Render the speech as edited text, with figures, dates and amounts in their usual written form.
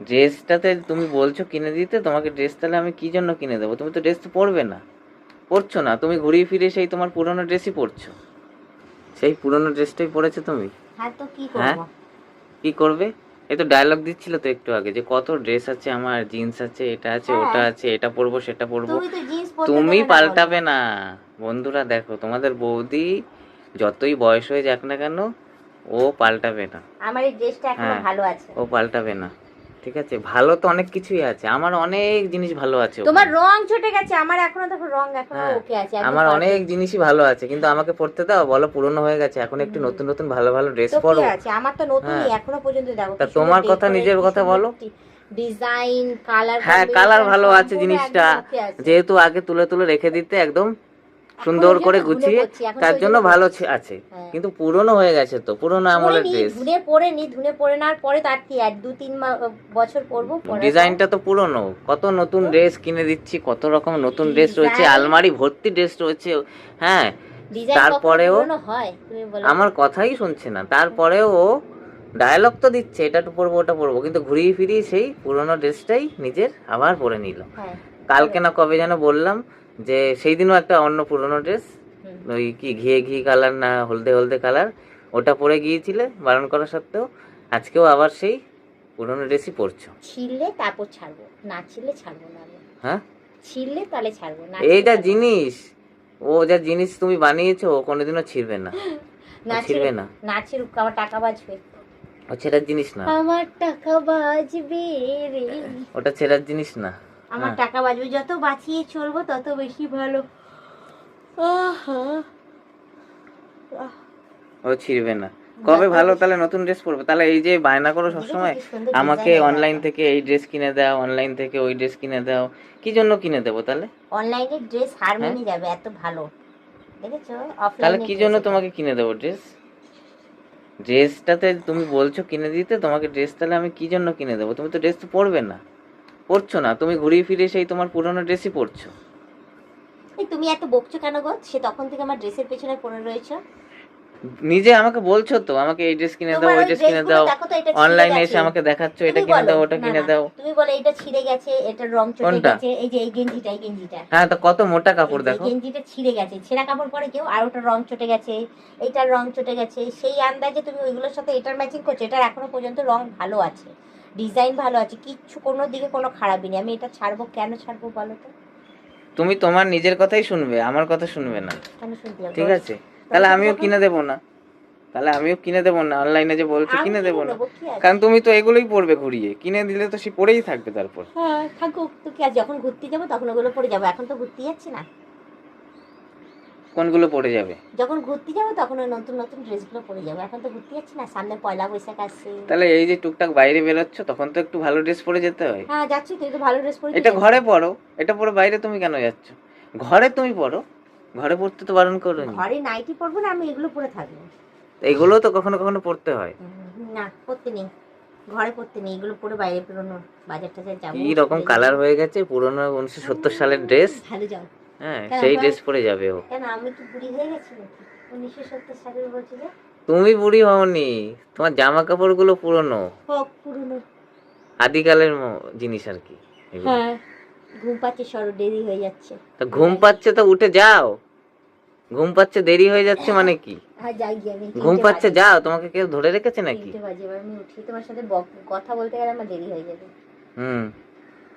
ড্রেসটাতে তুমি বলছো কিনে দিতে, তোমাকে ড্রেস তাহলে আমি কি জন্য কিনে দেবো? তুমি তো ড্রেস তো পরবে না, পরছো না, তুমি ঘুরিয়ে ফিরে সেই তোমার পুরনো ড্রেসই পরছো, সেই পুরনো ড্রেসটাই পরেছো তুমি। হ্যাঁ তো কি হ্যাঁ, করবো? কি করবে? এই তো ডায়লগ দিচ্ছিল তো একটু আগে যে কত ড্রেস আছে আমার, জিন্স আছে, এটা আছে, হ্যাঁ, ওটা আছে, এটা পরবো সেটা পরবো। তুমি তো জিন্স পরতে তুমি দেবে না বলো। পাল্টাবে না। বন্ধুরা দেখো, তোমাদের বৌদি যতই বয়স হয়ে যাক না কেন, ও পাল্টাবে না। আমার এই ড্রেসটা এখনো হ্যাঁ, ভালো আছে। ও পাল্টাবে না। ঠিক আছে, ভালো তো অনেক কিছুই আছে, আমার অনেক জিনিস ভালো আছে তোমার ওখানে। রং চটে গেছে, আমার এখনো দেখো রং এখনো হ্যাঁ, ওকে আছে, একদম আমার অনেক perfect। জিনিসই ভালো আছে, কিন্তু আমাকে পড়তে দাও। বলো পুরনো হয়ে গেছে, এখন একটু নতুন নতুন ভালো ভালো ড্রেস তো কি পরো। আছে, আমার তো নতুনই হ্যাঁ, এখনো পর্যন্ত দেখো তা কি সুন্দর তোমার কথা, ডেকোরেট, নিজের কি কথা সুন্দর বলো। ডিজাইন, কালার হ্যাঁ, কালার কম্বিনেশন ভালো আছে সম্পূর্ণ জিনিসটা, একদম ওকে আছে। যেহেতু আগে তুলে তুলে রেখে দিতে একদম এখন সুন্দর ওই জন্য করে ধুনে গুছিয়ে, পড়ছি, এখন তার ওই জন্য জন্য ভালো পড়ছি। আছে। হ্যাঁ, কিন্তু পুরনো হয়ে গেছে তো, পুরনো পরে আমলের নি, ড্রেস। ধুনে পরে নেওয়ার পরে তার কি আর 2-3 বছর পরবো, পরার পর ডিজাইনটা তো পুরনো, কত নতুন তো ড্রেস কিনে দিচ্ছি, কত রকম নতুন ড্রেস রয়েছে, ডিজাইন, আলমারি ভর্তি ড্রেস রয়েছে। হ্যাঁ, ডিজাইন কখনো তারপরেও পুরনো হয় তুমি বলো তো? আমার কথাই শুনছে না, তারপরেও ও ডায়লগ তো দিচ্ছে এটা তো পরবো ওটা পরবো, কিন্তু ঘুরিয়ে ফিরিয়ে সেই পুরনো ড্রেসটাই নিজের আবার পরে নিল। হ্যাঁ, কালকে না কবে যেন বললাম যে সেই দিনও একটা অন্য পুরনো ড্রেস, ওই কি ঘিয়ে ঘি কালার না হলদে হলদে কালার, ওটা পরে গিয়েছিলে বারণ করা সত্ত্বেও, আজকেও আবার সেই পুরনো ড্রেসই পরছো। ছিললে তারপর ছাড়বো, না ছিললে ছাড়বো না আমি। হ্যাঁ, ছিললে তাহলে ছাড়বো, না এই ছিললে যা ছাড়বো না। জিনিস, ও যা জিনিস তুমি বানিয়েছো ও কোনোদিনও ছিড়বে না, ও না ছিড়বে না, না ছিড়ুক, আমার টাকা বাঁচবে। ও ছেঁড়ার জিনিস না, আমার টাকা বাঁচবে রে, ওটা ছেঁড়ার জিনিস না। আমার হ্যাঁ, টাকা বাঁচবে, যত বাঁচিয়ে চলবো তত বেশি ভালো। আহা, আহ, ও ছিড়বে না। কবে যত ভালো বেশি- তাহলে নতুন ড্রেস পরবে? তাহলে এই যে বায়না করো দেখেছো সবসময় কি সুন্দর আমাকে ডিজাইন অনলাইন দেখো। থেকে এই ড্রেস কিনে দাও, অনলাইন থেকে ওই ড্রেস কিনে দাও, কি জন্য কিনে দেবো তাহলে? অনলাইনে ড্রেস হার হ্যাঁ, মেনে যাবে, এত ভালো দেখেছো? তাহলে অফলাইনে কি ড্রেস জন্য এটা। তোমাকে কিনে দেবো ড্রেস? ড্রেসটাতে তুমি বলছো কিনে দিতে, তোমাকে ড্রেস তাহলে আমি কি জন্য কিনে দেবো? তুমি তো ড্রেস তো পরবে না, পরছো না, তুমি ঘুরিয়ে ফিরে সেই তোমার পুরনো ড্রেসই পরছো। এই তুমি এত বকছো কেন গো? সে তখন থেকে আমার ড্রেসের পেছনে পড়ে রয়েছে। নিজে আমাকে বলছো তো আমাকে এই ড্রেস কিনে দাও, তোমার ওই ওই ড্রেস কিনে ড্রেসগুলো দাও, দেখো তো, এটা ছিঁড়ে অনলাইনে এসে গেছে। আমাকে দেখাচ্ছ এটা তুমি কিনে বলো দাও ওটা না কিনে না, দাও। তুমি বলো এটা ছিঁড়ে গেছে, এটার রং চটে কোনটা? গেছে, এই যে এই গেঞ্জিটা, এই গেঞ্জিটা, হ্যাঁ, তো কত মোটা এই কাপড় যে এই দেখো। গেঞ্জিটা ছিঁড়ে গেছে, ছেঁড়া কাপড় পরে কেউ, আর ওটার রং চটে গেছে, এইটার রং চটে গেছে, সেই আন্দাজে তুমি ওইগুলোর সাথে এটার ম্যাচিং করছো। এটার এখনো পর্যন্ত রং ভালো আছে, ডিজাইন ভালো আছে, কিচ্ছু কোনো দিকে কোনো খারাপই নেই। আমি এটা ছাড়বো, কেন ছাড়বো বলো তো? তুমি তোমার নিজের কথাই শুনবে, আমার কথা শুনবে না, কেন শুনতে যাবো? ঠিক আছে? তাহলে আমিও কিনে দেবো না, তাহলে আমিও কিনে দেবো না, অনলাইনে যে বলছো আমি কিনে কিনে দেবো না। দেবো, কি আছে? কারণ তুমি তো এগুলোই পরবে ঘুরিয়ে, কিনে দিলে তো সে পরেই থাকবে তারপর। হ্যাঁ থাকুক, তো কি আছে, যখন ঘুরতে যাবো তখন ওগুলো পরে যাবো, এখন তো ঘুরতে যাচ্ছি না। কোনগুলো পরে যাবে? যখন ঘুরতে যাবো তখন ওই নতুন নতুন ড্রেসগুলো পরে যাবো, এখন তো ঘুরতে যাচ্ছি না, সামনে পয়লা বৈশাখ আসছে। তাহলে এই যে টুকটাক বাইরে বেরোচ্ছ তখন তো একটু ভালো ড্রেস পরে যেতে হয়। হ্যাঁ যাচ্ছি, তুই তো ভালো ড্রেস পরে এটা ঘরে পরো, এটা পরে বাইরে তুমি কেন যাচ্ছ? ঘরে তুমি পরো, ঘরে পরতে তো বারণ করোনি। ঘরে নাইটি পরবো না, আমি এগুলো পরে থাকবো। এগুলো তো কখনো কখনো পরতে হয়। না পরতে নেই, ঘরে পরতে নেই, এগুলো পরে বাইরে বেরোনো, বাজার টাজার যাবো। কি রকম কালার হয়ে গেছে, পুরোনো 1970 সালের ড্রেস। ভালো যাও। হ্যাঁ, কেন সেই আমরা- ড্রেস পরে যাবে ও। কেন আমি কি বুড়ি হয়ে গেছি নাকি? 1970 সালের বলছি যে। তুমি বুড়ি হওনি, তোমার জামা কাপড় গুলো পুরনো, হোক পুরনো। আদিকালের জিনিস আর কি এগুলো। হ্যাঁ, ঘুম পাচ্ছে, সরো, দেরি হয়ে যাচ্ছে। তা ঘুম পাচ্ছে তো উঠে যাও, ঘুম পাচ্ছে দেরি হয়ে যাচ্ছে মানে কি? হ্যাঁ যাই গিয়ে আমি, ঘুম 3টে পাচ্ছে বাজে। যাও, তোমাকে কেউ ধরে রেখেছে নাকি? 3টে বাজে, এবার আমি উঠি, তোমার সাথে কথা বলতে গেলে আমার দেরি হয়ে যাবে। হুম।